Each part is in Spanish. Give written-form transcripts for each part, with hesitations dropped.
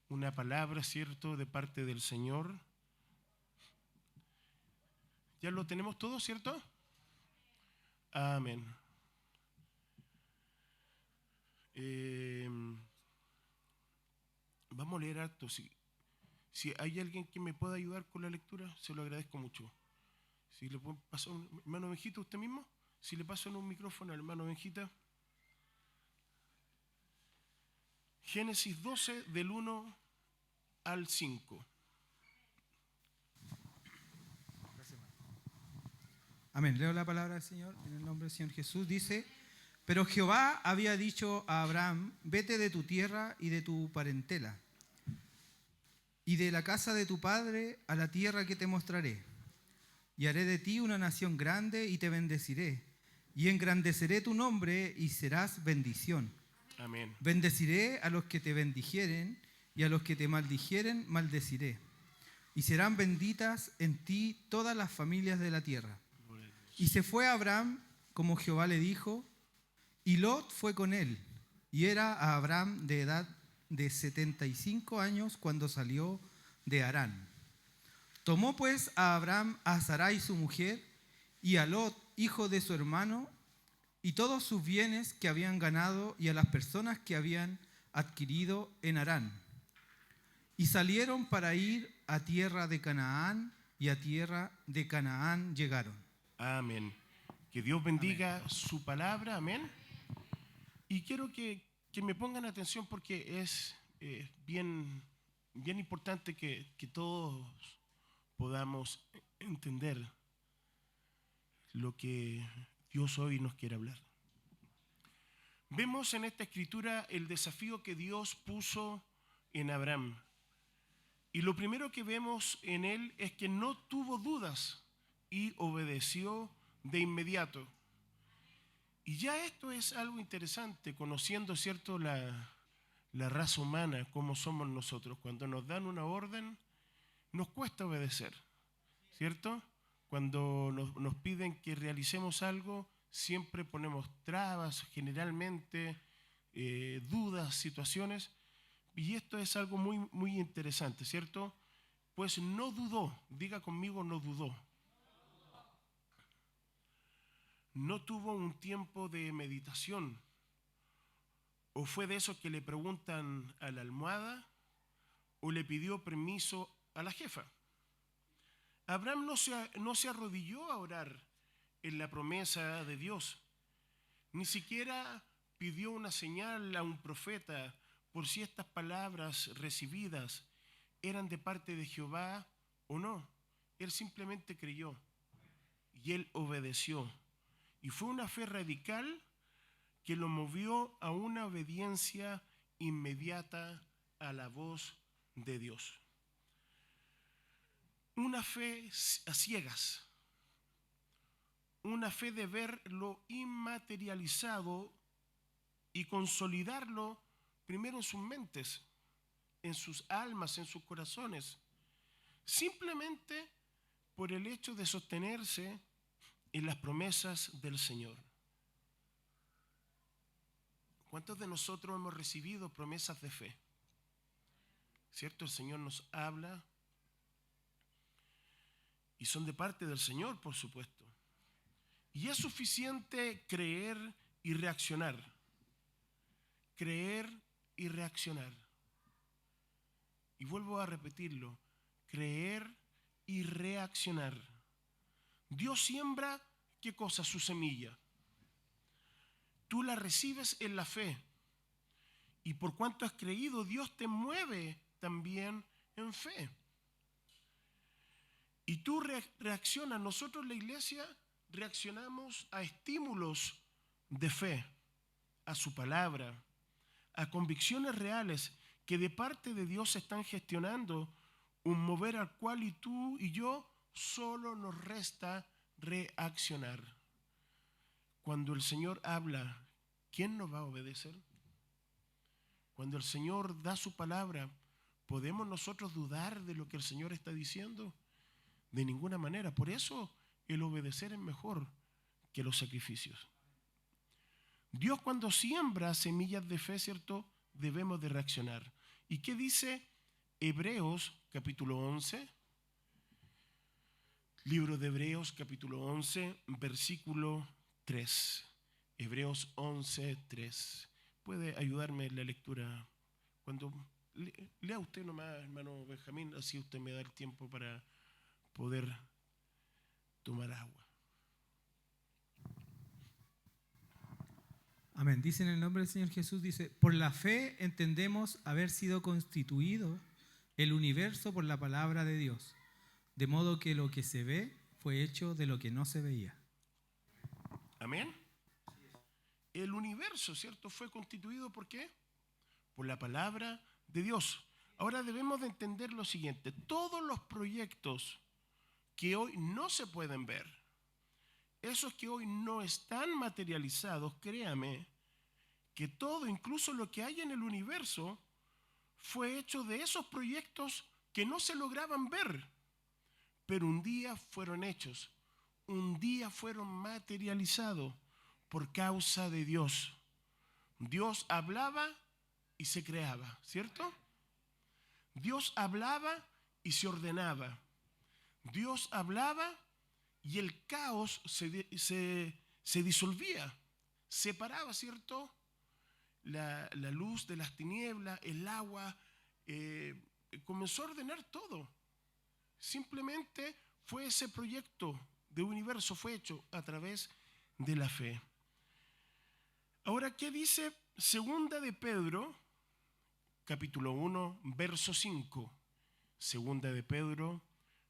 una palabra, ¿cierto?, de parte del Señor. ¿Ya lo tenemos todo, cierto? Amén. Vamos a leer harto. Si hay alguien que me pueda ayudar con la lectura, se lo agradezco mucho. Si le puedo pasar hermano Benjita, usted mismo, si le paso en un micrófono al hermano Benjita. Génesis 12, del 1 al 5. Amén. Leo la palabra del Señor en el nombre del Señor Jesús. Dice: pero Jehová había dicho a Abraham: vete de tu tierra y de tu parentela y de la casa de tu padre a la tierra que te mostraré. Y haré de ti una nación grande y te bendeciré. Y engrandeceré tu nombre y serás bendición. Amén. Bendeciré a los que te bendijeren y a los que te maldijeren maldeciré. Y serán benditas en ti todas las familias de la tierra. Y se fue Abraham como Jehová le dijo, y Lot fue con él. Y era a Abraham de edad de 75 años cuando salió de Harán. Tomó pues a Abraham a Sarai su mujer, y a Lot, hijo de su hermano, y todos sus bienes que habían ganado, y a las personas que habían adquirido en Harán. Y salieron para ir a tierra de Canaán, y a tierra de Canaán llegaron. Amén. Que Dios bendiga Amén. su palabra, amén. Y quiero que me pongan atención porque es bien importante que todos podamos entender lo que Dios hoy nos quiere hablar. Vemos en esta escritura el desafío que Dios puso en Abraham. Y lo primero que vemos en él es que no tuvo dudas y obedeció de inmediato. Y ya esto es algo interesante, conociendo, ¿cierto?, la raza humana, cómo somos nosotros. Cuando nos dan una orden, nos cuesta obedecer, ¿cierto? Cuando nos piden que realicemos algo, siempre ponemos trabas, generalmente dudas, situaciones. Y esto es algo muy, muy interesante, ¿cierto? Pues no dudó, diga conmigo, no dudó. No tuvo un tiempo de meditación. O fue de esos que le preguntan a la almohada, o le pidió permiso a la jefa. Abraham no se arrodilló a orar en la promesa de Dios. Ni siquiera pidió una señal a un profeta por si estas palabras recibidas eran de parte de Jehová o no. Él simplemente creyó y él obedeció. Y fue una fe radical que lo movió a una obediencia inmediata a la voz de Dios. Una fe a ciegas, una fe de ver lo inmaterializado y consolidarlo primero en sus mentes, en sus almas, en sus corazones, simplemente por el hecho de sostenerse en las promesas del Señor. ¿Cuántos de nosotros hemos recibido promesas de fe? ¿Cierto? El Señor nos habla y son de parte del Señor, por supuesto. Y es suficiente creer y reaccionar. Creer y reaccionar. Y vuelvo a repetirlo. Creer y reaccionar. Dios siembra, ¿qué cosa? Su semilla. Tú la recibes en la fe. Y por cuanto has creído, Dios te mueve también en fe. Y tú reaccionas. Nosotros, la iglesia, reaccionamos a estímulos de fe, a su palabra, a convicciones reales que de parte de Dios están gestionando un mover al cual y tú y yo solo nos resta reaccionar. Cuando el Señor habla, ¿quién nos va a obedecer? Cuando el Señor da su palabra, ¿podemos nosotros dudar de lo que el Señor está diciendo? De ninguna manera. Por eso el obedecer es mejor que los sacrificios. Dios, cuando siembra semillas de fe, ¿cierto?, debemos de reaccionar. ¿Y qué dice Hebreos capítulo 11. Libro de Hebreos capítulo 11, versículo 3. Hebreos 11, 3. ¿Puede ayudarme en la lectura? Cuando lea usted nomás, hermano Benjamín, así usted me da el tiempo para poder tomar agua. Amén. Dice en el nombre del Señor Jesús, dice, por la fe entendemos haber sido constituido el universo por la palabra de Dios, de modo que lo que se ve fue hecho de lo que no se veía. Amén. El universo, ¿cierto? Fue constituido ¿por qué? Por la palabra de Dios. Ahora debemos de entender lo siguiente. Todos los proyectos que hoy no se pueden ver, esos que hoy no están materializados, créame, que todo, incluso lo que hay en el universo, fue hecho de esos proyectos que no se lograban ver, pero un día fueron hechos, un día fueron materializados por causa de Dios. Dios hablaba y se creaba, ¿cierto? Dios hablaba y se ordenaba. Dios hablaba y el caos se disolvía, separaba, ¿cierto? La luz de las tinieblas, el agua, comenzó a ordenar todo. Simplemente fue ese proyecto de universo, fue hecho a través de la fe. Ahora, ¿qué dice Segunda de Pedro, capítulo 1, verso 5? Segunda de Pedro,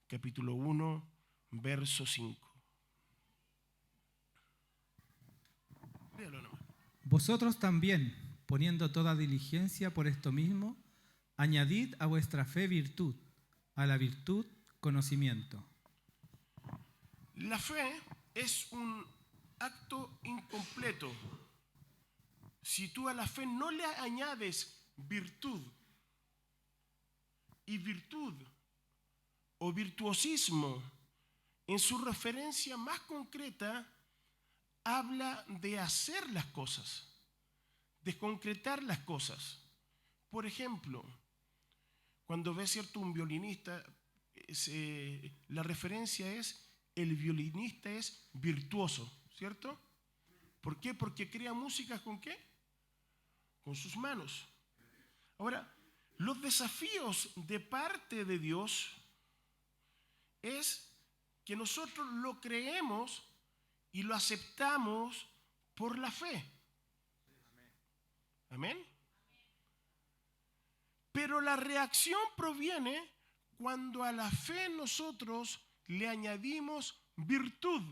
capítulo 1, verso 5. Léalo nomás. Vosotros también, poniendo toda diligencia por esto mismo, añadid a vuestra fe virtud, a la virtud conocimiento. La fe es un acto incompleto si tú a la fe no le añades virtud. Y virtud o virtuosismo, en su referencia más concreta, habla de hacer las cosas, de concretar las cosas. Por ejemplo, cuando ves, ¿cierto?, un violinista, la referencia es, el violinista es virtuoso, ¿cierto? ¿Por qué? Porque crea música ¿con qué? Con sus manos. Ahora, los desafíos de parte de Dios es que nosotros lo creemos y lo aceptamos por la fe. Amén. Pero la reacción proviene cuando a la fe nosotros le añadimos virtud.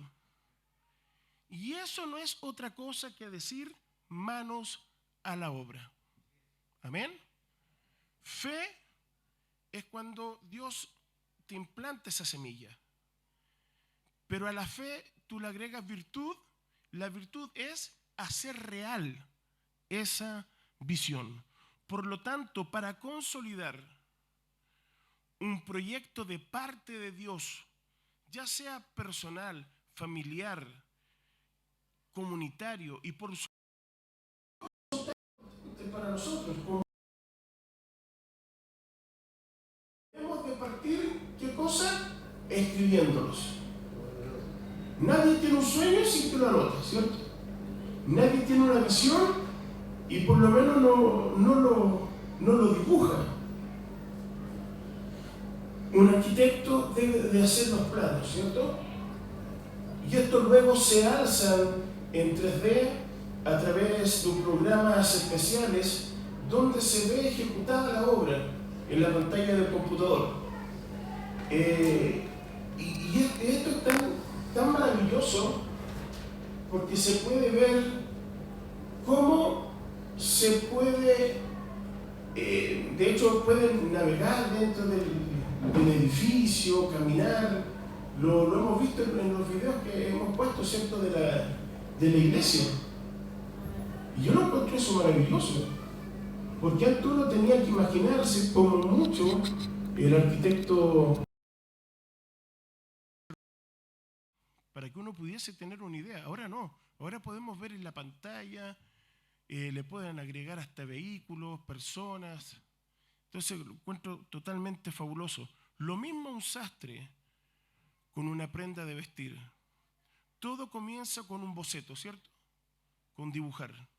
Y eso no es otra cosa que decir manos a la obra. Amén. Fe es cuando Dios te implanta esa semilla. Pero a la fe tú le agregas virtud. La virtud es hacer real esa visión. Por lo tanto, para consolidar un proyecto de parte de Dios, ya sea personal, familiar, comunitario y por supuesto para nosotros, debemos de partir, ¿qué cosa? Escribiéndolos. Nadie tiene un sueño sin que lo anote, ¿cierto? Nadie tiene una visión y por lo menos no lo dibuja. Un arquitecto debe de hacer los planos, ¿cierto? Y estos luego se alzan en 3D a través de programas especiales donde se ve ejecutada la obra en la pantalla del computador. Y esto es tan maravilloso porque se puede ver cómo se puede, de hecho pueden navegar dentro del edificio, caminar. Lo hemos visto en los videos que hemos puesto, ¿cierto?, de la iglesia. Y yo lo encontré eso maravilloso, porque antes uno tenía que imaginarse como mucho el arquitecto para que uno pudiese tener una idea. Ahora no, ahora podemos ver en la pantalla, le pueden agregar hasta vehículos, personas, Entonces lo encuentro totalmente fabuloso. Lo mismo un sastre con una prenda de vestir. Todo comienza con un boceto, ¿cierto? Con dibujar.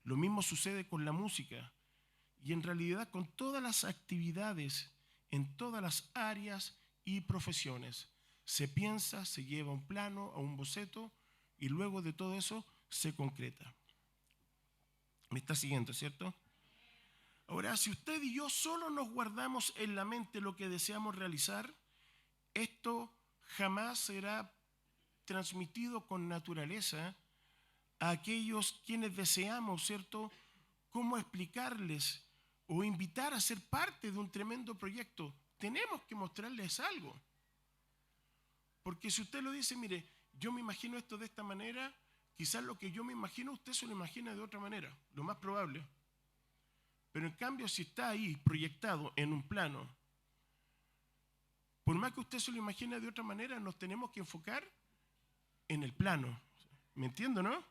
Lo mismo sucede con la música y en realidad con todas las actividades en todas las áreas y profesiones. Se piensa, se lleva a un plano, a un boceto y luego de todo eso se concreta. ¿Me está siguiendo, cierto? Ahora, si usted y yo solo nos guardamos en la mente lo que deseamos realizar, esto jamás será transmitido con naturaleza a aquellos quienes deseamos, ¿cierto?, cómo explicarles o invitar a ser parte de un tremendo proyecto. Tenemos que mostrarles algo. Porque si usted lo dice, mire, yo me imagino esto de esta manera, quizás lo que yo me imagino, usted se lo imagina de otra manera, lo más probable. Pero en cambio, si está ahí proyectado en un plano, por más que usted se lo imagine de otra manera, nos tenemos que enfocar en el plano. ¿Me entiendo, no?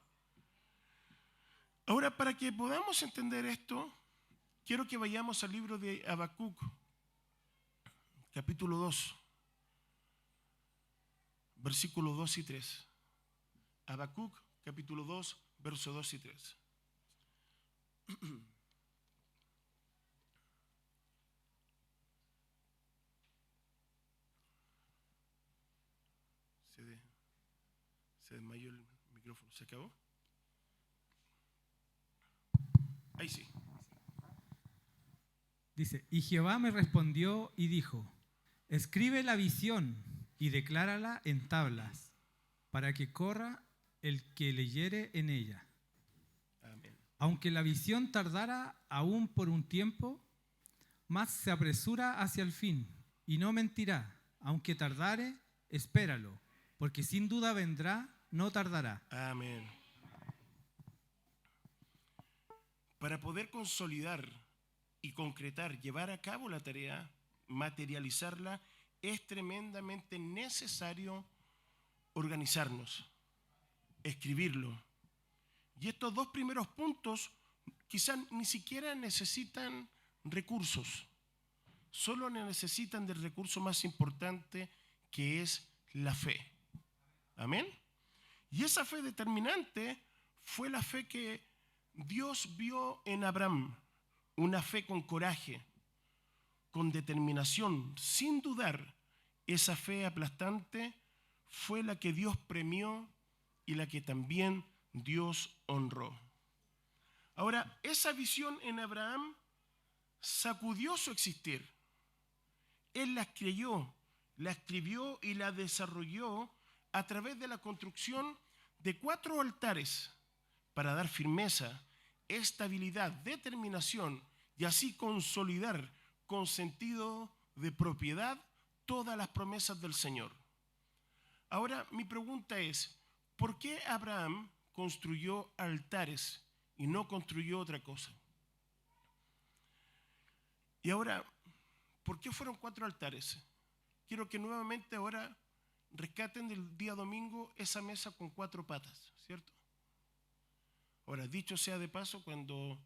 Ahora, para que podamos entender esto, quiero que vayamos al libro de Habacuc, capítulo 2, versículos 2 y 3. Habacuc, capítulo 2, versos 2 y 3. Se desmayó el micrófono. ¿Se acabó? Ahí sí. Dice, y Jehová me respondió y dijo, escribe la visión y declárala en tablas, para que corra el que leyere en ella. Amén. Aunque la visión tardara aún por un tiempo, mas se apresura hacia el fin, y no mentirá. Aunque tardare, espéralo, porque sin duda vendrá, no tardará. Amén. Para poder consolidar y concretar, llevar a cabo la tarea, materializarla, es tremendamente necesario organizarnos, escribirlo. Y estos dos primeros puntos quizás ni siquiera necesitan recursos, solo necesitan del recurso más importante, que es la fe. Amén. Y esa fe determinante fue la fe que Dios vio en Abraham, una fe con coraje, con determinación, sin dudar. Esa fe aplastante fue la que Dios premió y la que también Dios honró. Ahora, esa visión en Abraham sacudió su existir. Él la creyó, la escribió y la desarrolló a través de la construcción de 4 altares para dar firmeza, estabilidad, determinación y así consolidar con sentido de propiedad todas las promesas del Señor. Ahora, mi pregunta es, ¿por qué Abraham construyó altares y no construyó otra cosa? Y ahora, ¿por qué fueron 4 altares? Quiero que nuevamente ahora rescaten del día domingo esa mesa con 4 patas, ¿cierto? Ahora, dicho sea de paso, cuando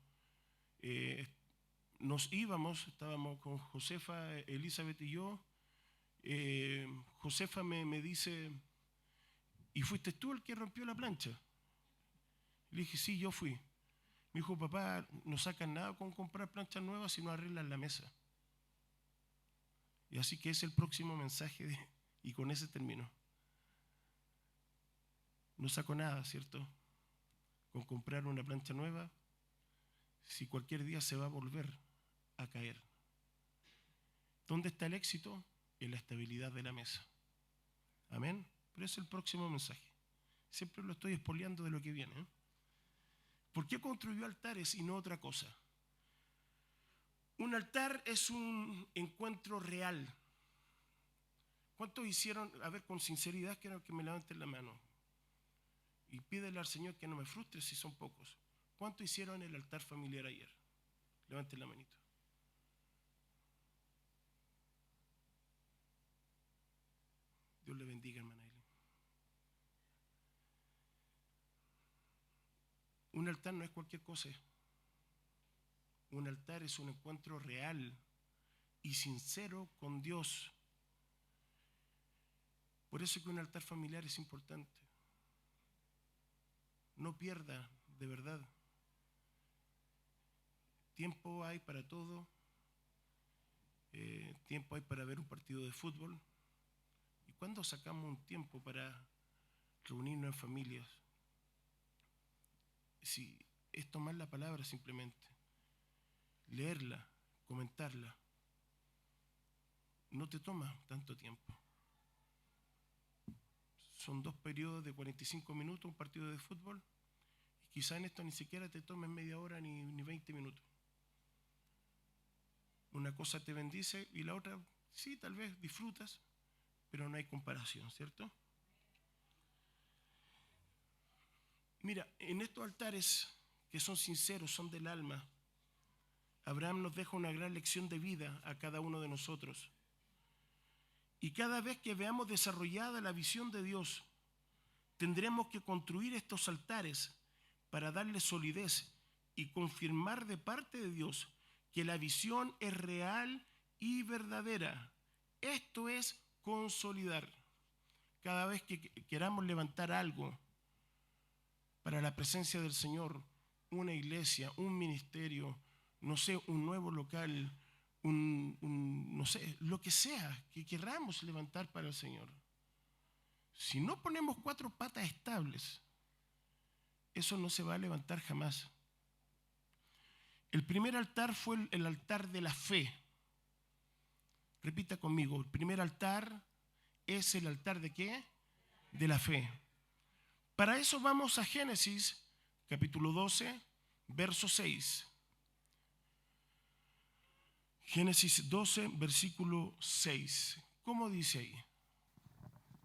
nos íbamos, estábamos con Josefa, Elizabeth y yo, Josefa me dice, ¿y fuiste tú el que rompió la plancha? Le dije, sí, yo fui. Me dijo, papá, no sacan nada con comprar planchas nuevas si no arreglan la mesa. Y así que es el próximo mensaje y con ese termino. No saco nada, ¿cierto? Con comprar una plancha nueva, si cualquier día se va a volver a caer. ¿Dónde está el éxito? En la estabilidad de la mesa. Amén. Pero ese es el próximo mensaje. Siempre lo estoy espoleando de lo que viene. ¿Por qué construyó altares y no otra cosa? Un altar es un encuentro real. ¿Cuántos hicieron? A ver, con sinceridad quiero que me levanten la mano. Y pídele al Señor que no me frustre si son pocos. ¿Cuántos hicieron el altar familiar ayer? Levanten la manito. Dios le bendiga, hermana Eileen. Un altar no es cualquier cosa. Un altar es un encuentro real y sincero con Dios. Por eso que un altar familiar es importante. No pierda, de verdad. Tiempo hay para todo. Tiempo hay para ver un partido de fútbol. ¿Y cuándo sacamos un tiempo para reunirnos en familias? Si es tomar la palabra simplemente, leerla, comentarla, no te toma tanto tiempo. Son 2 periodos de 45 minutos, un partido de fútbol, y quizá en esto ni siquiera te tomes media hora ni 20 minutos. Una cosa te bendice y la otra, sí, tal vez disfrutas, pero no hay comparación, ¿cierto? Mira, en estos altares que son sinceros, son del alma, Abraham nos deja una gran lección de vida a cada uno de nosotros. Y cada vez que veamos desarrollada la visión de Dios, tendremos que construir estos altares para darle solidez y confirmar de parte de Dios que la visión es real y verdadera. Esto es consolidar. Cada vez que queramos levantar algo para la presencia del Señor, una iglesia, un ministerio, no sé, un nuevo local, no sé, lo que sea que queramos levantar para el Señor. Si no ponemos 4 patas estables, eso no se va a levantar jamás. El primer altar fue el altar de la fe. Repita conmigo, el primer altar es el altar ¿de qué? De la fe. Para eso vamos a Génesis, capítulo 12, verso 6. Génesis 12, versículo 6. ¿Cómo dice ahí?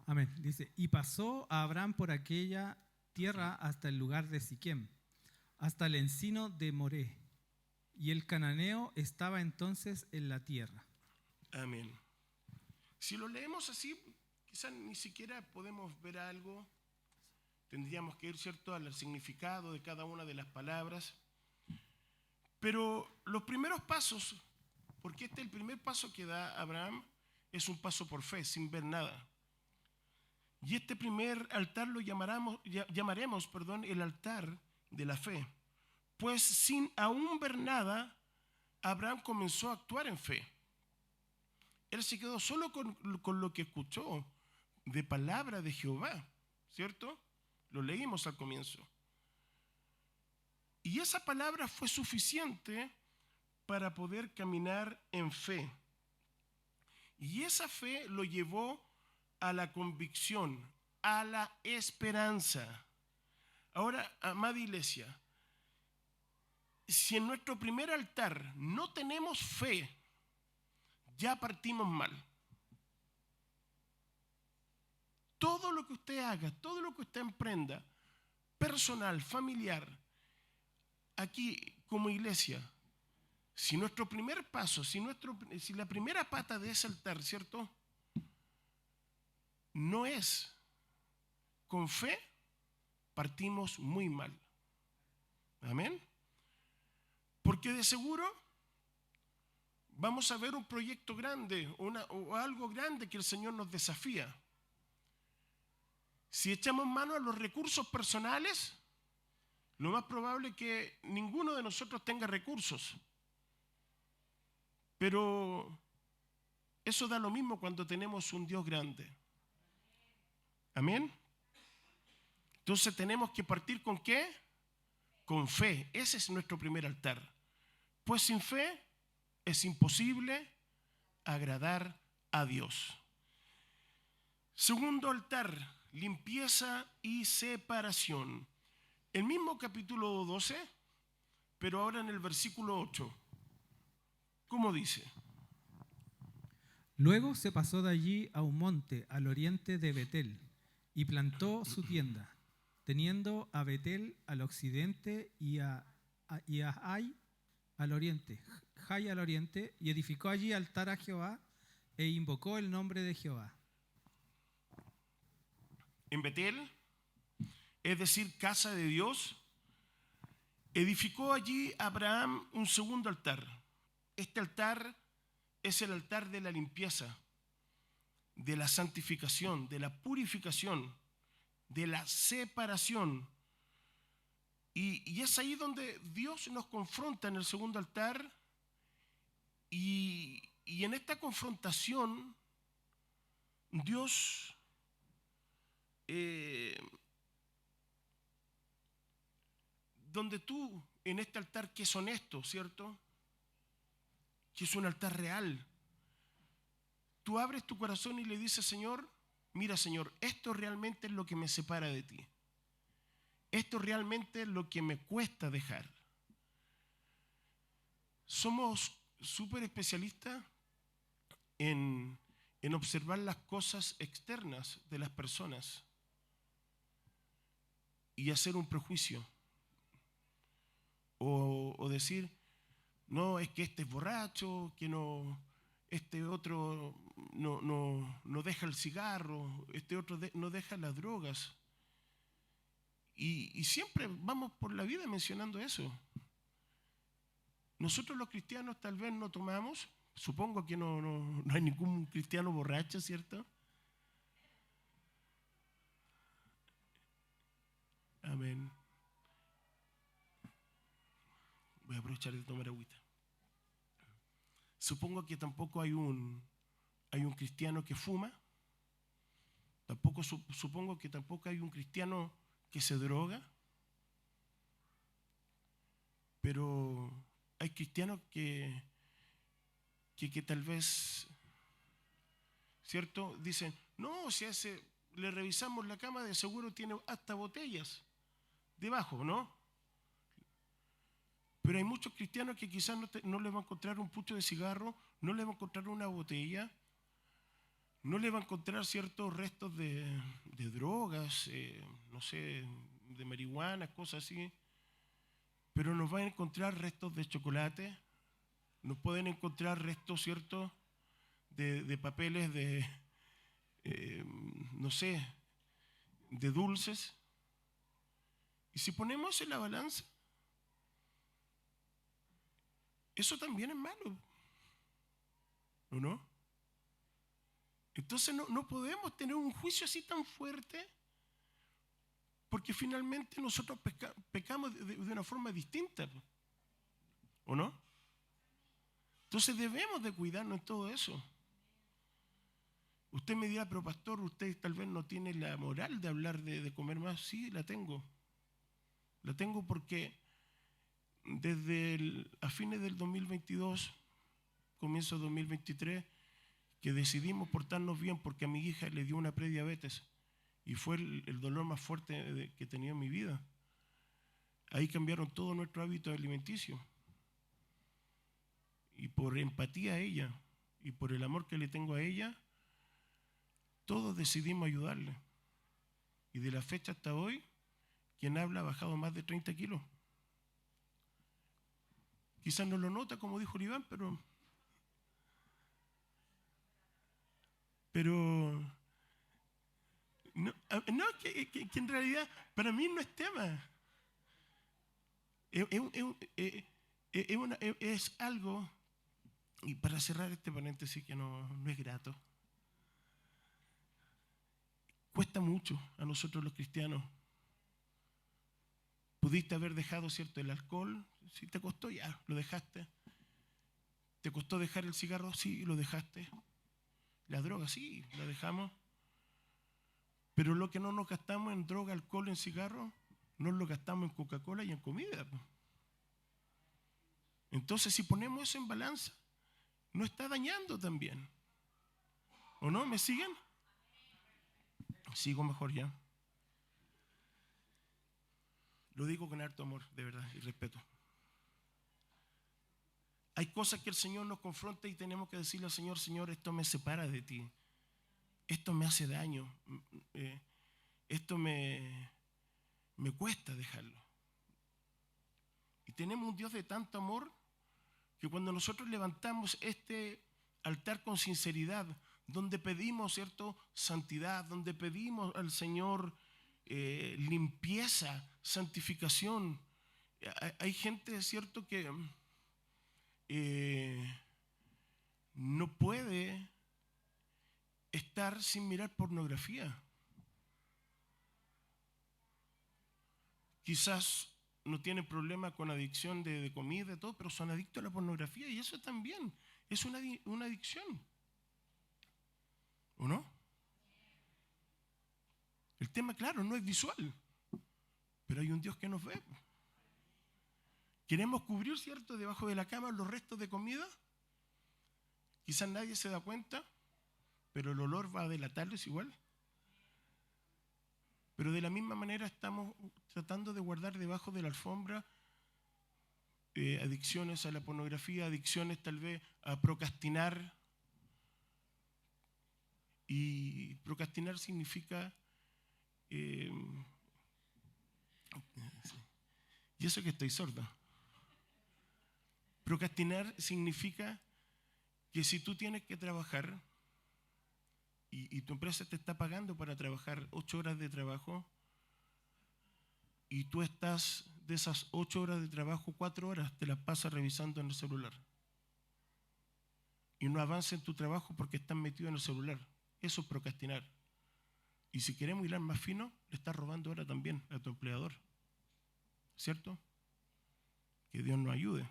Amén. Dice, y pasó a Abraham por aquella tierra hasta el lugar de Siquem, hasta el encino de Moré, y el cananeo estaba entonces en la tierra. Amén. Si lo leemos así, quizás ni siquiera podemos ver algo. Tendríamos que ir, ¿cierto?, al significado de cada una de las palabras. Pero los primeros pasos, porque el primer paso que da Abraham es un paso por fe, sin ver nada. Y este primer altar lo llamaremos el altar de la fe. Pues sin aún ver nada, Abraham comenzó a actuar en fe. Él se quedó solo con lo que escuchó de palabra de Jehová, ¿cierto? Lo leímos al comienzo. Y esa palabra fue suficiente para poder caminar en fe. Y esa fe lo llevó a la convicción, a la esperanza. Ahora, amada iglesia, si en nuestro primer altar no tenemos fe, ya partimos mal. Todo lo que usted haga, todo lo que usted emprenda, personal, familiar, aquí como iglesia, si nuestro primer paso, si la primera pata de ese altar, ¿cierto?, no es con fe, partimos muy mal. Amén. Porque de seguro vamos a ver un proyecto grande o algo grande que el Señor nos desafía. Si echamos mano a los recursos personales, lo más probable es que ninguno de nosotros tenga recursos. Pero eso da lo mismo cuando tenemos un Dios grande. Amén. Entonces tenemos que partir ¿con qué? Con fe. Ese es nuestro primer altar. Pues sin fe es imposible agradar a Dios. Segundo altar, limpieza y separación. El mismo capítulo 12, pero ahora en el versículo 8. ¿Cómo dice? Luego se pasó de allí a un monte al oriente de Betel y plantó su tienda, teniendo a Betel al occidente y a Jai al oriente, y edificó allí altar a Jehová e invocó el nombre de Jehová. En Betel, es decir, casa de Dios, Edificó allí Abraham un segundo altar. Este altar es el altar de la limpieza, de la santificación, de la purificación, de la separación. Y es ahí donde Dios nos confronta en el segundo altar. Y en esta confrontación, Dios donde tú, en este altar que es honesto, ¿cierto? Que es un altar real, tú abres tu corazón y le dices, Señor, mira, Señor, esto realmente es lo que me separa de ti. Esto realmente es lo que me cuesta dejar. Somos súper especialistas en observar las cosas externas de las personas y hacer un prejuicio. O decir, no, es que este es borracho, que no, este otro no deja el cigarro, este otro no deja las drogas. Y siempre vamos por la vida mencionando eso. Nosotros los cristianos tal vez no tomamos, supongo que no hay ningún cristiano borracho, ¿cierto? Amén. Voy a aprovechar de tomar agüita. Supongo que tampoco hay un cristiano que fuma. Tampoco supongo que tampoco hay un cristiano que se droga. Pero hay cristianos que tal vez, ¿cierto? Dicen, no, si a ese le revisamos la cama, de seguro tiene hasta botellas debajo, ¿no? Pero hay muchos cristianos que quizás no les va a encontrar un pucho de cigarro, no les va a encontrar una botella, no les va a encontrar ciertos restos de drogas, no sé, de marihuana, cosas así, pero nos van a encontrar restos de chocolate, nos pueden encontrar restos, ¿cierto?, de papeles de, no sé, de dulces. Y si ponemos en la balanza, eso también es malo, ¿o no? Entonces no podemos tener un juicio así tan fuerte, porque finalmente nosotros pecamos de una forma distinta, ¿o no? Entonces debemos de cuidarnos en todo eso. Usted me dirá, pero pastor, usted tal vez no tiene la moral de hablar de comer más. Sí, la tengo. La tengo porque desde a fines del 2022, comienzo del 2023, que decidimos portarnos bien porque a mi hija le dio una prediabetes y fue el dolor más fuerte que he tenido en mi vida. Ahí cambiaron todo nuestro hábito alimenticio. Y por empatía a ella y por el amor que le tengo a ella, todos decidimos ayudarle. Y de la fecha hasta hoy, quien habla ha bajado más de 30 kilos. Quizás no lo nota, como dijo Iván, pero no, que en realidad para mí no es tema. Es algo, y para cerrar este paréntesis que no es grato, cuesta mucho a nosotros los cristianos. Pudiste haber dejado, ¿cierto?, el alcohol, si te costó, ya, lo dejaste. ¿Te costó dejar el cigarro? Sí, lo dejaste. La droga, sí, la dejamos. Pero lo que no nos gastamos en droga, alcohol, en cigarro, no lo gastamos en Coca-Cola y en comida. Entonces, si ponemos eso en balanza, no está dañando también. ¿O no? ¿Me siguen? Sigo mejor ya. Lo digo con harto amor, de verdad, y respeto. Hay cosas que el Señor nos confronta y tenemos que decirle al Señor, Señor, esto me separa de ti. Esto me hace daño. Esto me cuesta dejarlo. Y tenemos un Dios de tanto amor que cuando nosotros levantamos este altar con sinceridad, donde pedimos, ¿cierto?, santidad, donde pedimos al Señor limpieza, santificación, hay gente, es cierto, que no puede estar sin mirar pornografía. Quizás no tienen problema con adicción de comida y todo, pero son adictos a la pornografía y eso también es una adicción. ¿O no? El tema, claro, no es visual, pero hay un Dios que nos ve. Queremos cubrir, ¿cierto?, debajo de la cama los restos de comida. Quizás nadie se da cuenta, pero el olor va a delatarles igual. Pero de la misma manera estamos tratando de guardar debajo de la alfombra adicciones a la pornografía, adicciones tal vez a procrastinar. Y procrastinar significa... y eso que estoy sordo. Procrastinar significa que si tú tienes que trabajar y tu empresa te está pagando para trabajar 8 horas de trabajo y tú estás de esas 8 horas de trabajo, 4 horas te las pasas revisando en el celular y no avanzas en tu trabajo porque estás metido en el celular. Eso es procrastinar. Y si queremos hilar más fino, le estás robando ahora también a tu empleador. ¿Cierto? Que Dios nos ayude.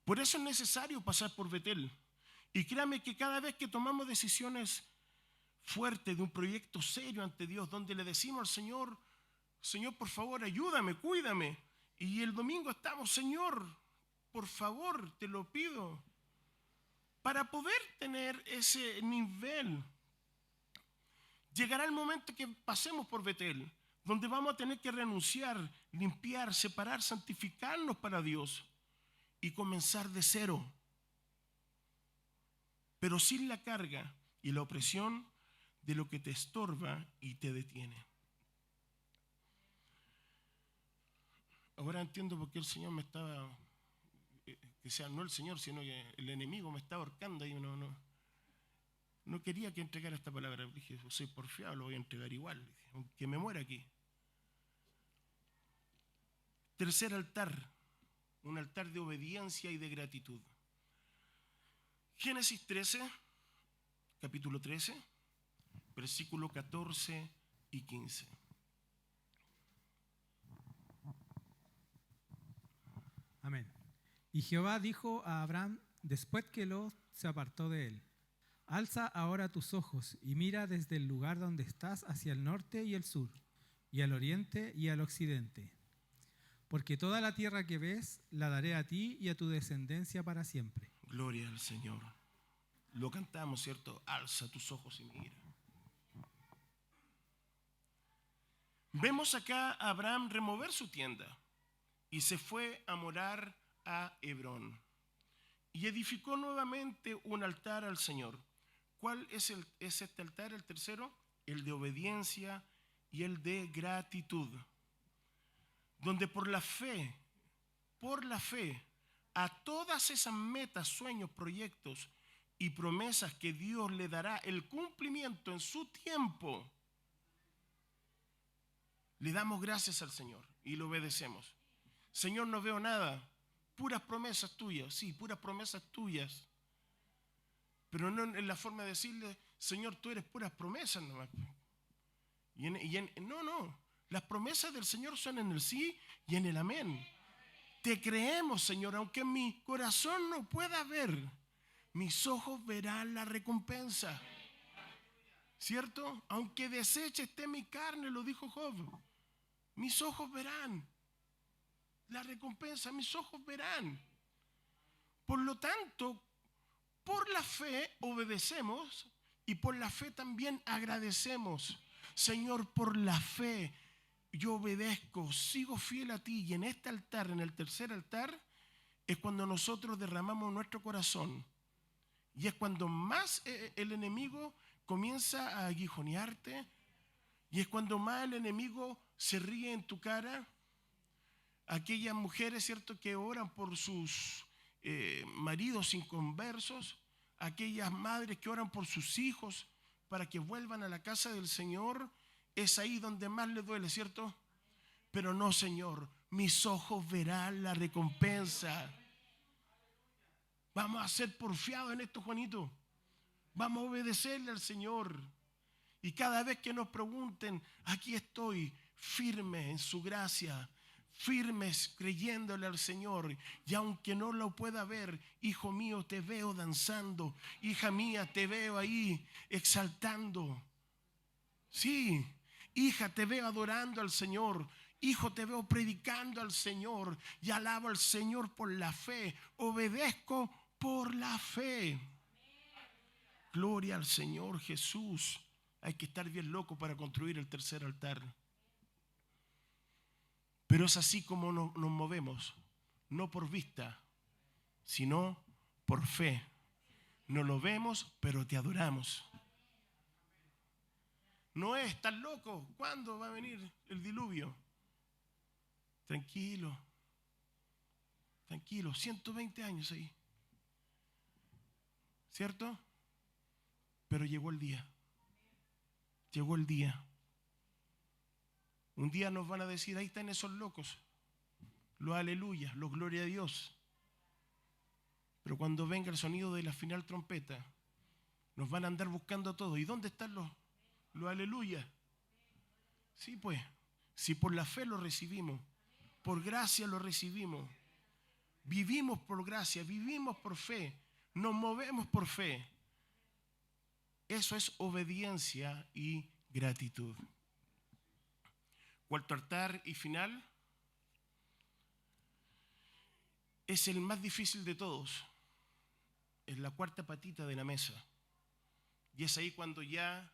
Por eso es necesario pasar por Betel. Y créame que cada vez que tomamos decisiones fuertes de un proyecto serio ante Dios, donde le decimos al Señor, Señor, por favor, ayúdame, cuídame. Y el domingo estamos, Señor, por favor, te lo pido. Para poder tener ese nivel, llegará el momento que pasemos por Betel, donde vamos a tener que renunciar, limpiar, separar, santificarnos para Dios y comenzar de cero, pero sin la carga y la opresión de lo que te estorba y te detiene. Ahora entiendo por qué el Señor me estaba, que sea no el Señor, sino que el enemigo me está ahorcando y no quería que entregara esta palabra. Dije, soy porfiado, lo voy a entregar igual, aunque me muera aquí. Tercer altar, un altar de obediencia y de gratitud. Génesis 13, capítulo 13, versículo 14 y 15. Amén. Y Jehová dijo a Abraham, después que Lot se apartó de él: alza ahora tus ojos y mira desde el lugar donde estás hacia el norte y el sur, y al oriente y al occidente. Porque toda la tierra que ves la daré a ti y a tu descendencia para siempre. Gloria al Señor. Lo cantamos, ¿cierto? Alza tus ojos y mira. Vemos acá a Abraham remover su tienda y se fue a morar a Hebrón. Y edificó nuevamente un altar al Señor. ¿Cuál es este altar? El tercero, el de obediencia y el de gratitud. Donde por la fe, a todas esas metas, sueños, proyectos y promesas que Dios le dará el cumplimiento en su tiempo, le damos gracias al Señor y lo obedecemos. Señor, no veo nada, puras promesas tuyas, sí, puras promesas tuyas. Pero no en la forma de decirle, Señor, tú eres puras promesas nomás. No, las promesas del Señor son en el sí y en el amén. Te creemos, Señor, aunque mi corazón no pueda ver, mis ojos verán la recompensa. ¿Cierto? Aunque deseche esté mi carne, lo dijo Job, mis ojos verán la recompensa, mis ojos verán. Por lo tanto, por la fe obedecemos y por la fe también agradecemos. Señor, por la fe yo obedezco, sigo fiel a ti. Y en este altar, en el tercer altar, es cuando nosotros derramamos nuestro corazón. Y es cuando más el enemigo comienza a aguijonearte. Y es cuando más el enemigo se ríe en tu cara. Aquellas mujeres, ¿cierto?, que oran por sus maridos inconversos, aquellas madres que oran por sus hijos para que vuelvan a la casa del Señor, es ahí donde más le duele, ¿cierto? Pero no, Señor, mis ojos verán la recompensa. Vamos a ser porfiados en esto, Juanito. Vamos a obedecerle al Señor. Y cada vez que nos pregunten, aquí estoy, firme en su gracia, firmes creyéndole al Señor. Y aunque no lo pueda ver, hijo mío, te veo danzando. Hija mía, te veo ahí exaltando. Sí, hija, te veo adorando al Señor. Hijo, te veo predicando al Señor. Y alabo al Señor por la fe. Obedezco por la fe. Gloria al Señor Jesús. Hay que estar bien loco para construir el tercer altar. Pero es así como nos movemos. No por vista, sino por fe. No lo vemos, pero te adoramos. No es tan loco. ¿Cuándo va a venir el diluvio? Tranquilo. Tranquilo. 120 años ahí. ¿Cierto? Pero llegó el día. Llegó el día. Un día nos van a decir, ahí están esos locos. Los aleluya, los gloria a Dios. Pero cuando venga el sonido de la final trompeta, nos van a andar buscando todo. ¿Y dónde están los aleluya? Sí, pues, si por la fe lo recibimos, por gracia lo recibimos, vivimos por gracia, vivimos por fe, nos movemos por fe. Eso es obediencia y gratitud. Cuarto altar y final es el más difícil de todos. Es la cuarta patita de la mesa. Y es ahí cuando ya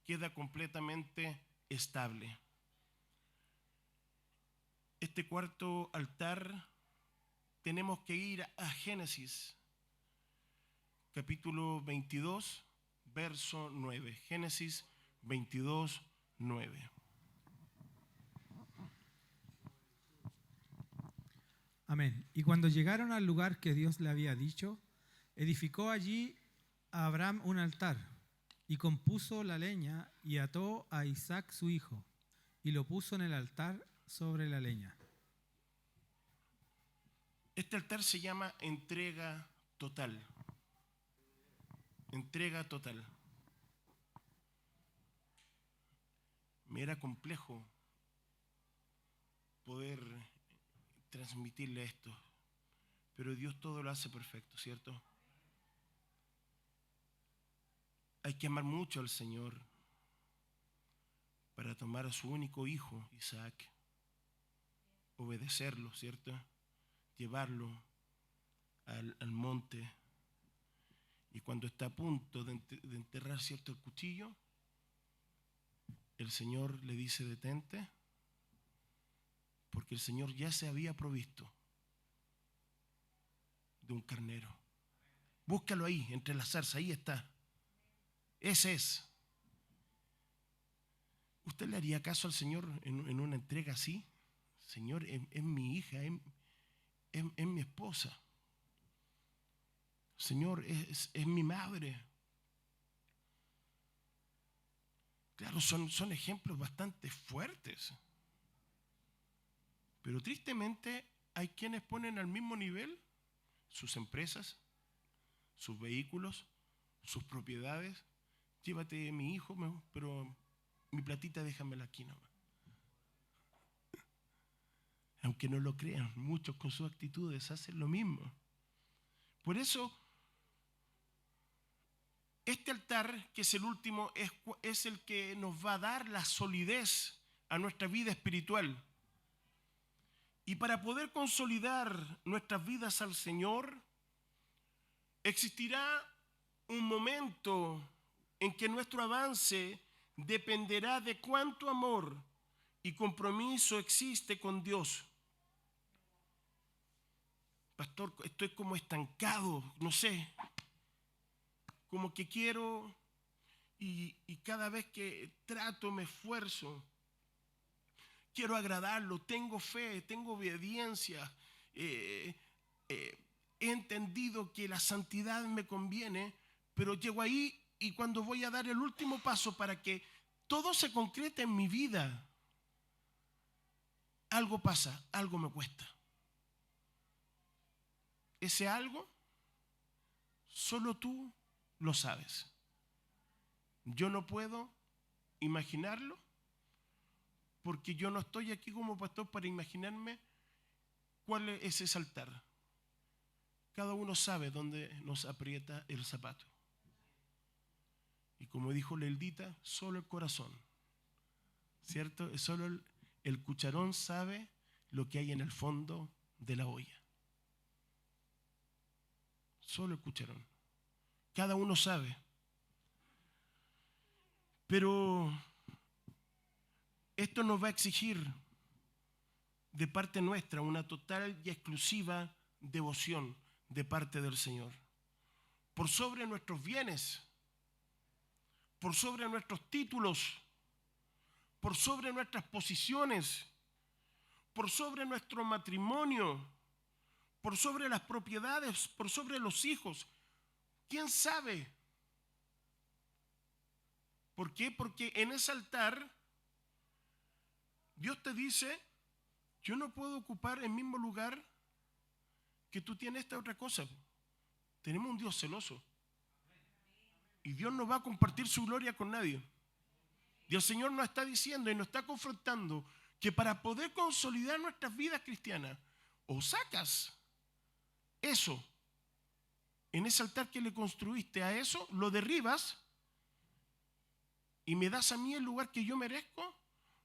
queda completamente estable. Este cuarto altar tenemos que ir a Génesis, capítulo 22, verso 9. Génesis 22, 9. Amén. Y cuando llegaron al lugar que Dios le había dicho, edificó allí a Abraham un altar y compuso la leña y ató a Isaac su hijo y lo puso en el altar sobre la leña. Este altar se llama entrega total. Entrega total. Me era complejo poder transmitirle esto, pero Dios todo lo hace perfecto, ¿cierto? Hay que amar mucho al Señor para tomar a su único hijo, Isaac, obedecerlo, ¿cierto? Llevarlo al monte, y cuando está a punto de enterrar, ¿cierto?, el cuchillo, el Señor le dice: detente, porque el Señor ya se había provisto de un carnero. Búscalo ahí, entre las zarzas, ahí está. Ese es. ¿Usted le haría caso al Señor en una entrega así? Señor, es mi hija, es mi esposa. Señor, es mi madre. Claro, son ejemplos bastante fuertes. Pero tristemente hay quienes ponen al mismo nivel sus empresas, sus vehículos, sus propiedades. Llévate mi hijo, pero mi platita déjamela aquí nomás. Aunque no lo crean, muchos con sus actitudes hacen lo mismo. Por eso, este altar, que es el último, es el que nos va a dar la solidez a nuestra vida espiritual. Y para poder consolidar nuestras vidas al Señor, existirá un momento en que nuestro avance dependerá de cuánto amor y compromiso existe con Dios. Pastor, estoy como estancado, no sé, como que quiero y cada vez que trato me esfuerzo. Quiero agradarlo, tengo fe, tengo obediencia, he entendido que la santidad me conviene, pero llego ahí y cuando voy a dar el último paso para que todo se concrete en mi vida, algo pasa, algo me cuesta. Ese algo, solo tú lo sabes. Yo no puedo imaginarlo porque yo no estoy aquí como pastor para imaginarme cuál es ese altar. Cada uno sabe dónde nos aprieta el zapato. Y como dijo Leldita, solo el corazón, ¿cierto? Solo el cucharón sabe lo que hay en el fondo de la olla. Solo el cucharón. Cada uno sabe. Pero esto nos va a exigir de parte nuestra una total y exclusiva devoción de parte del Señor. Por sobre nuestros bienes, por sobre nuestros títulos, por sobre nuestras posiciones, por sobre nuestro matrimonio, por sobre las propiedades, por sobre los hijos. ¿Quién sabe? ¿Por qué? Porque en ese altar Dios te dice, yo no puedo ocupar el mismo lugar que tú tienes esta otra cosa. Tenemos un Dios celoso. Y Dios no va a compartir su gloria con nadie. Y el Señor nos está diciendo y nos está confrontando que para poder consolidar nuestras vidas cristianas, o sacas eso en ese altar que le construiste, a eso lo derribas y me das a mí el lugar que yo merezco,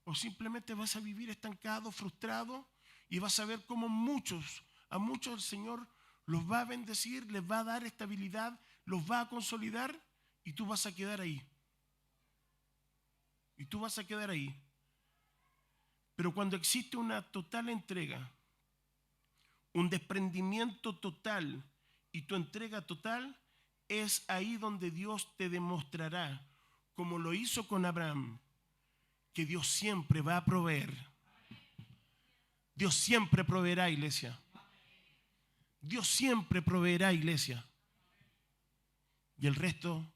o simplemente vas a vivir estancado, frustrado, y vas a ver cómo a muchos el Señor los va a bendecir, les va a dar estabilidad, los va a consolidar, y tú vas a quedar ahí. Y tú vas a quedar ahí. Pero cuando existe una total entrega, un desprendimiento total y tu entrega total, es ahí donde Dios te demostrará, como lo hizo con Abraham, que Dios siempre va a proveer. Dios siempre proveerá, iglesia. Dios siempre proveerá, iglesia. Y el resto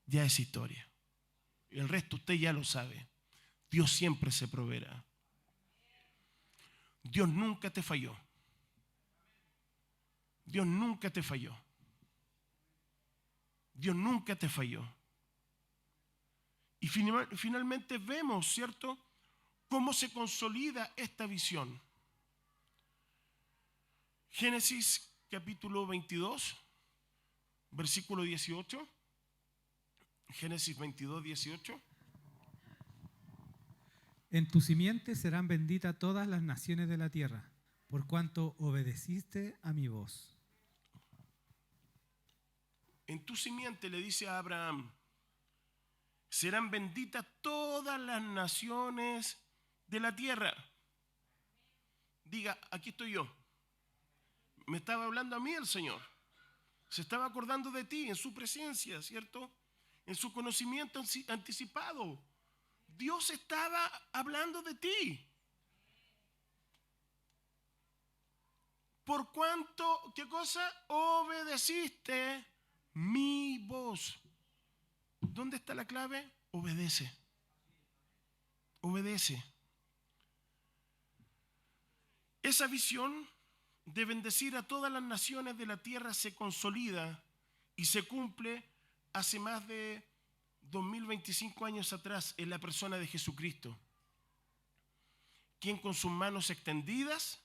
ya es historia. El resto usted ya lo sabe. Dios siempre se proveerá. Dios nunca te falló. Dios nunca te falló. Dios nunca te falló. Y finalmente vemos, ¿cierto?, cómo se consolida esta visión. Génesis capítulo 22, versículo 18. Génesis 22, 18. En tu simiente serán benditas todas las naciones de la tierra, por cuanto obedeciste a mi voz. En tu simiente, le dice a Abraham, serán benditas todas las naciones de la tierra. Diga, aquí estoy yo. Me estaba hablando a mí el Señor. Se estaba acordando de ti en su presencia, ¿cierto? En su conocimiento anticipado. Dios estaba hablando de ti. Por cuanto, ¿qué cosa? Obedeciste mi voz. ¿Dónde está la clave? Obedece. Obedece. Esa visión de bendecir a todas las naciones de la tierra se consolida y se cumple hace más de 2025 años atrás en la persona de Jesucristo, quien con sus manos extendidas,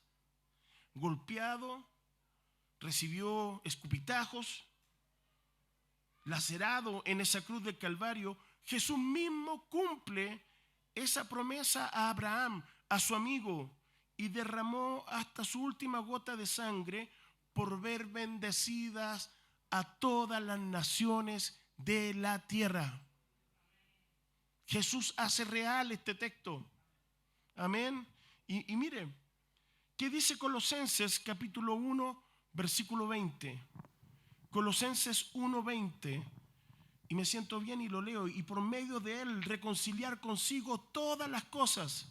golpeado, recibió escupitajos, lacerado en esa cruz del Calvario. Jesús mismo cumple esa promesa a Abraham, a su amigo, y derramó hasta su última gota de sangre por ver bendecidas a todas las naciones de la tierra. Jesús hace real este texto. Amén. Y mire, ¿qué dice Colosenses capítulo 1, versículo 20? Colosenses 1, 20. Y me siento bien y lo leo. Y por medio de él reconciliar consigo todas las cosas,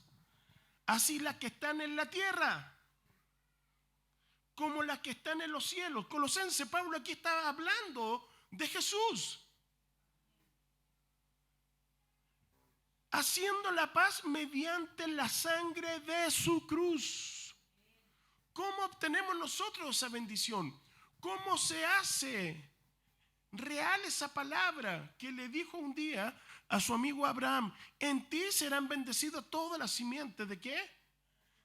así las que están en la tierra como las que están en los cielos. Colosenses, Pablo aquí está hablando de Jesús. haciendo la paz mediante la sangre de su cruz. ¿Cómo obtenemos nosotros esa bendición? ¿Cómo se hace real esa palabra que le dijo un día a su amigo Abraham? En ti serán bendecidas todas las simientes. ¿De qué?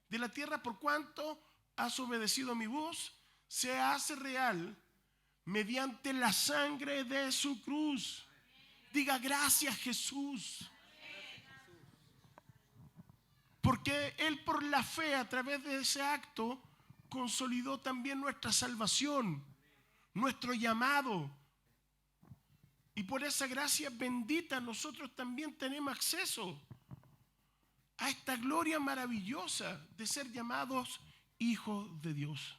De la tierra, por cuanto has obedecido mi voz. Se hace real mediante la sangre de su cruz. Diga gracias, Jesús. Porque Él, por la fe, a través de ese acto, consolidó también nuestra salvación, nuestro llamado. Y por esa gracia bendita nosotros también tenemos acceso a esta gloria maravillosa de ser llamados hijos de Dios.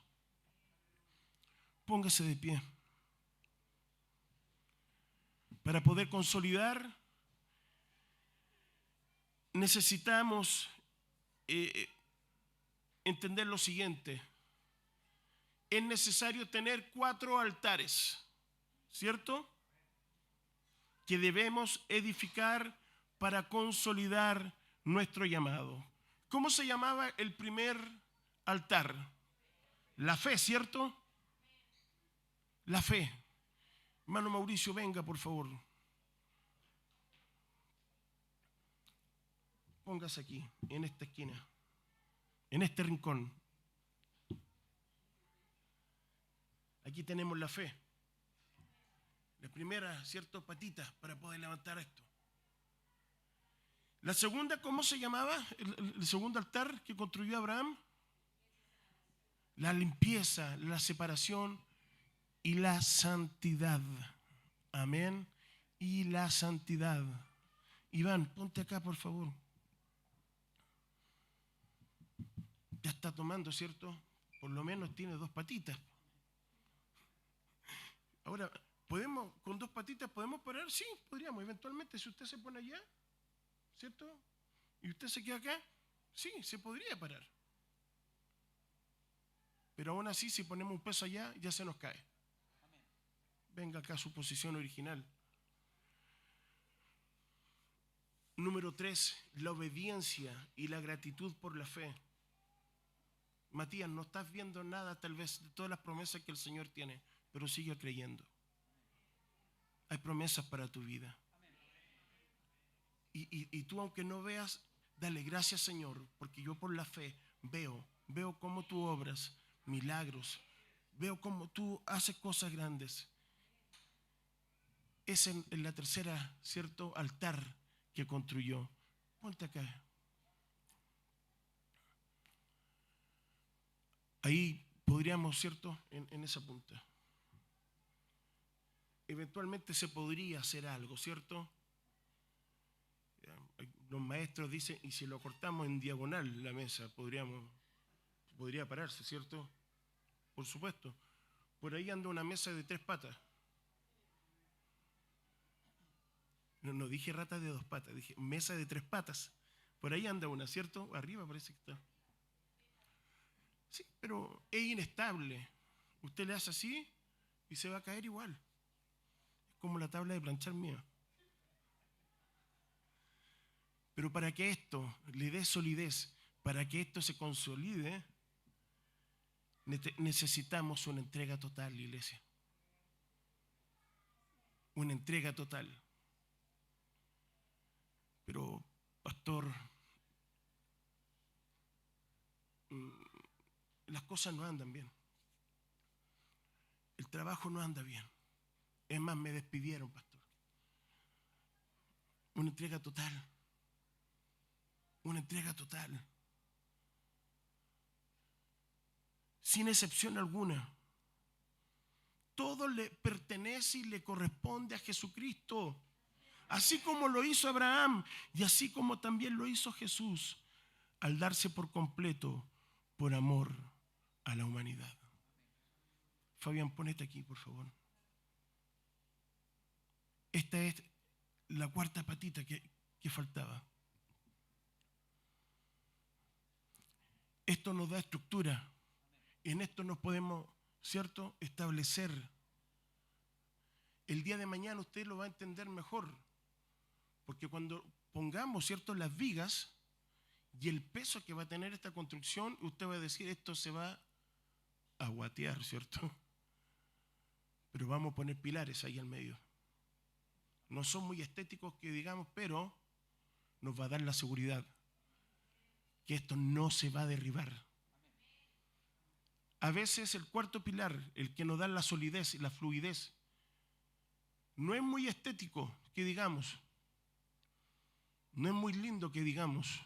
Póngase de pie. Para poder consolidar, necesitamos entender lo siguiente. Es necesario tener 4 altares, ¿cierto? Que debemos edificar para consolidar nuestro llamado. ¿Cómo se llamaba el primer altar? La fe, ¿cierto? La fe. Hermano Mauricio, venga, por favor. Póngase aquí, en esta esquina, en este rincón. Aquí tenemos la fe. La primera, ¿cierto? Patita para poder levantar esto. La segunda, ¿cómo se llamaba? El segundo altar que construyó Abraham. La limpieza, la separación y la santidad. Amén. Y la santidad. Iván, ponte acá, por favor. Ya está tomando, ¿cierto? Por lo menos tiene 2 patitas. Ahora, con 2 patitas podemos parar? Sí, podríamos. Eventualmente, si usted se pone allá, ¿cierto? Y usted se queda acá, sí, se podría parar. Pero aún así, si ponemos un peso allá, ya se nos cae. Venga acá a su posición original. Número 3, la obediencia y la gratitud por la fe. Matías, no estás viendo nada tal vez de todas las promesas que el Señor tiene, pero sigue creyendo. Hay promesas para tu vida. Y tú, aunque no veas, dale gracias, Señor, porque yo por la fe veo cómo tú obras milagros, veo cómo tú haces cosas grandes. Es en la tercera, ¿cierto?, altar que construyó. Ponte acá. Ahí podríamos, ¿cierto?, en esa punta. Eventualmente se podría hacer algo, ¿cierto? Los maestros dicen, y si lo cortamos en diagonal la mesa, podría pararse, ¿cierto? Por supuesto. Por ahí anda una mesa de 3 patas. No dije rata de 2 patas, dije mesa de 3 patas. Por ahí anda una, ¿cierto? Arriba parece que está. Sí, pero es inestable. Usted le hace así y se va a caer igual. Es como la tabla de planchar mía. Pero para que esto le dé solidez, para que esto se consolide, necesitamos una entrega total, iglesia. Una entrega total. Pero, pastor, las cosas no andan bien. El trabajo no anda bien. Es más, me despidieron, pastor. Una entrega total. Una entrega total. Sin excepción alguna. Todo le pertenece y le corresponde a Jesucristo. Así como lo hizo Abraham y así como también lo hizo Jesús al darse por completo por amor a la humanidad. Fabián, ponete aquí, por favor. Esta es la 4ª patita que faltaba. Esto nos da estructura. En esto nos podemos, ¿cierto?, establecer. El día de mañana usted lo va a entender mejor. Porque cuando pongamos, ¿cierto?, las vigas y el peso que va a tener esta construcción, usted va a decir, esto se va a guatear, ¿cierto? Pero vamos a poner pilares ahí al medio. No son muy estéticos que digamos, pero nos va a dar la seguridad que esto no se va a derribar. A veces el cuarto pilar, el que nos da la solidez y la fluidez, no es muy estético que digamos, no es muy lindo que digamos.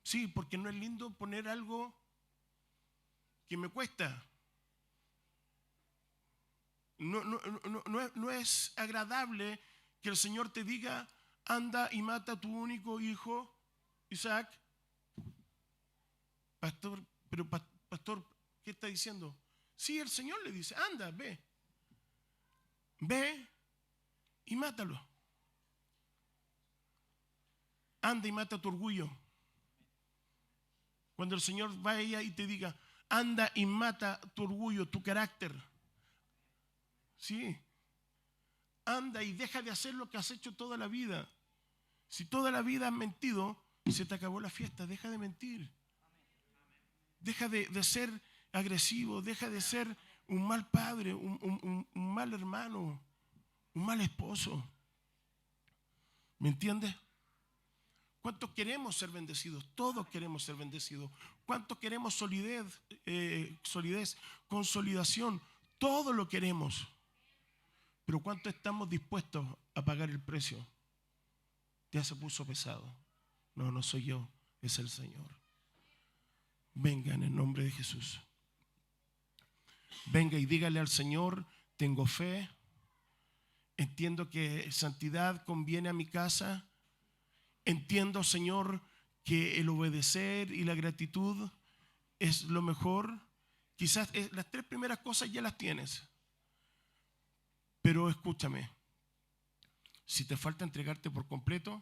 Sí, porque no es lindo poner algo que me cuesta. No es agradable que el Señor te diga, anda y mata a tu único hijo, Isaac. Pastor, pero pastor, ¿qué está diciendo? Sí, el Señor le dice, anda, ve y mátalo. Anda y mata tu orgullo. Cuando el Señor vaya y te diga, anda y mata tu orgullo, tu carácter. Sí. Anda y deja de hacer lo que has hecho toda la vida. Si toda la vida has mentido, se te acabó la fiesta, deja de mentir. Deja de ser agresivo, deja de ser un mal padre, un mal hermano, un mal esposo. ¿Me entiendes? ¿Cuántos queremos ser bendecidos? Todos queremos ser bendecidos. ¿Cuántos queremos solidez, consolidación? Todos lo queremos. Pero ¿cuánto estamos dispuestos a pagar el precio? Ya se puso pesado. No soy yo, es el Señor. Venga en el nombre de Jesús. Venga y dígale al Señor, tengo fe, entiendo que santidad conviene a mi casa, entiendo, Señor, que el obedecer y la gratitud es lo mejor. Quizás las tres primeras cosas ya las tienes, pero escúchame, si te falta entregarte por completo,